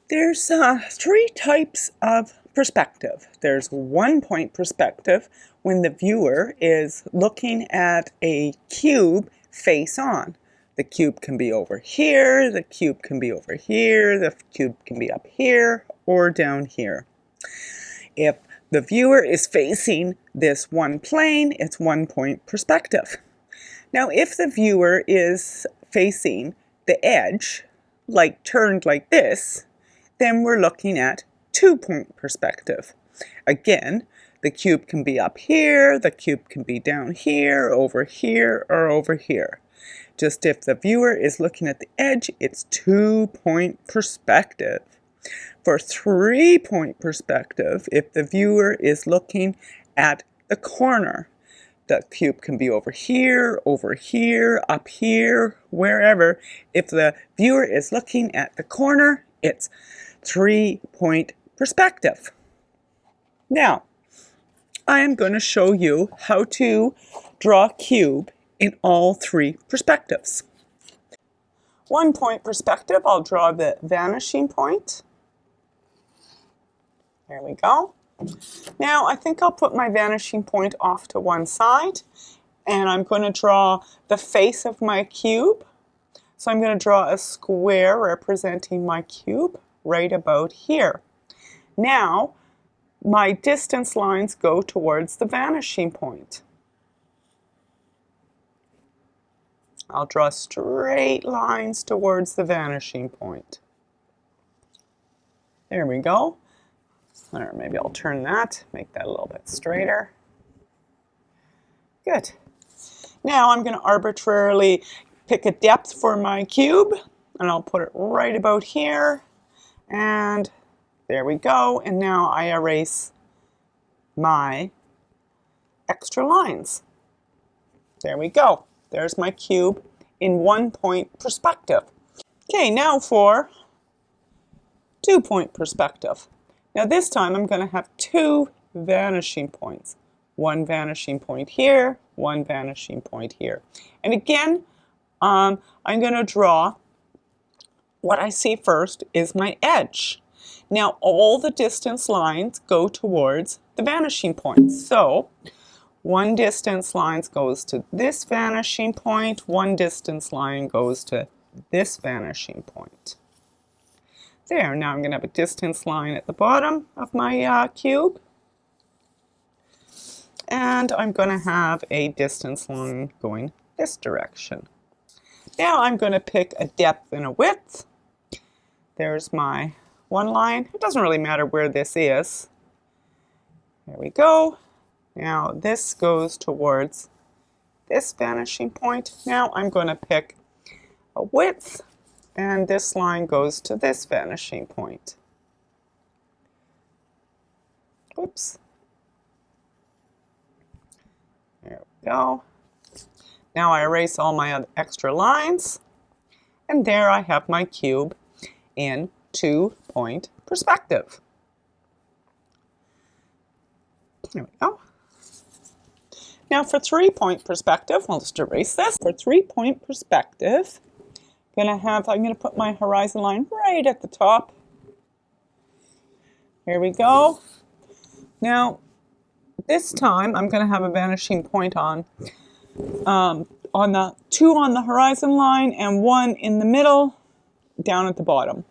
There's three types of perspective. There's one-point perspective when the viewer is looking at a cube face on. The cube can be over here, the cube can be over here, the cube can be up here or down here. If the viewer is facing this one plane, it's one-point perspective. Now, if the viewer is facing the edge, like turned like this, then we're looking at two-point perspective. Again, the cube can be up here, the cube can be down here, or over here. Just if the viewer is looking at the edge, it's two-point perspective. For three-point perspective, if the viewer is looking at the corner, the cube can be over here, up here, wherever. If the viewer is looking at the corner, it's three-point perspective. Now, I am going to show you how to draw a cube in all three perspectives. One-point perspective, I'll draw the vanishing point. There we go. Now, I think I'll put my vanishing point off to one side, and I'm going to draw the face of my cube. So I'm going to draw a square representing my cube right about here. Now, my distance lines go towards the vanishing point. I'll draw straight lines towards the vanishing point. There we go. Or maybe I'll turn that, make that a little bit straighter. Good. Now I'm going to arbitrarily pick a depth for my cube, and I'll put it right about here. And there we go. And now I erase my extra lines. There we go. There's my cube in one-point perspective. Okay, now for two-point perspective. Now this time I'm going to have two vanishing points. One vanishing point here, one vanishing point here. And again, I'm going to draw what I see first is my edge. Now all the distance lines go towards the vanishing point. So one distance line goes to this vanishing point, one distance line goes to this vanishing point. There, now I'm going to have a distance line at the bottom of my cube. And I'm going to have a distance line going this direction. Now I'm going to pick a depth and a width. There's my one line. It doesn't really matter where this is. There we go. Now this goes towards this vanishing point. Now I'm going to pick a width, and this line goes to this vanishing point. Oops. There we go. Now I erase all my extra lines, and there I have my cube in two-point perspective. There we go. Now for three-point perspective, I'll just erase this. For three-point perspective, I'm going to put my horizon line right at the top. Here we go. Now, this time I'm going to have a vanishing point on the two on the horizon line and one in the middle, down at the bottom.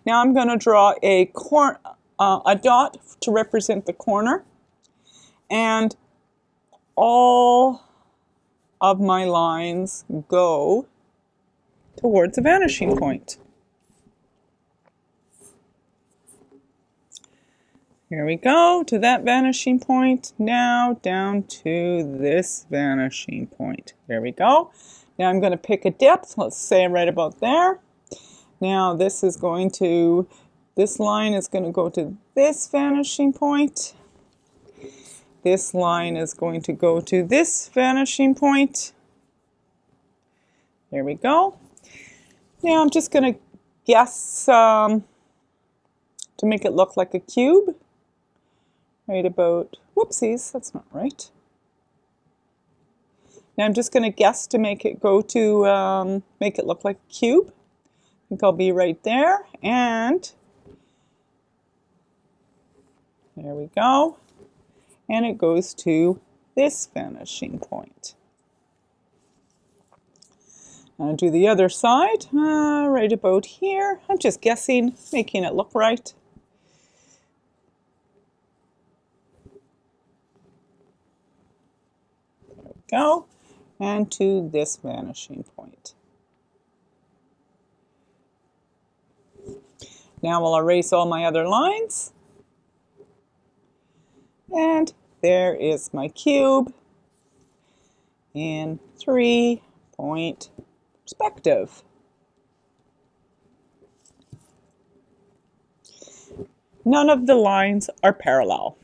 Now I'm going to draw a dot to represent the corner, and all of my lines go towards the vanishing point. Here we go to that vanishing point. Now down to this vanishing point. There we go. Now I'm going to pick a depth. Let's say right about there. Now this line is going to go to this vanishing point. This line is going to go to this vanishing point. There we go. Now I'm just going to guess to make it look like a cube. Right about, whoopsies, that's not right. Now I'm just going to guess to make it look like a cube. think I'll be right there, and there we go. And it goes to this vanishing point. I'll do the other side, right about here. I'm just guessing, making it look right. There we go. And to this vanishing point. Now I'll erase all my other lines. And there is my cube in 3-point perspective. None of the lines are parallel.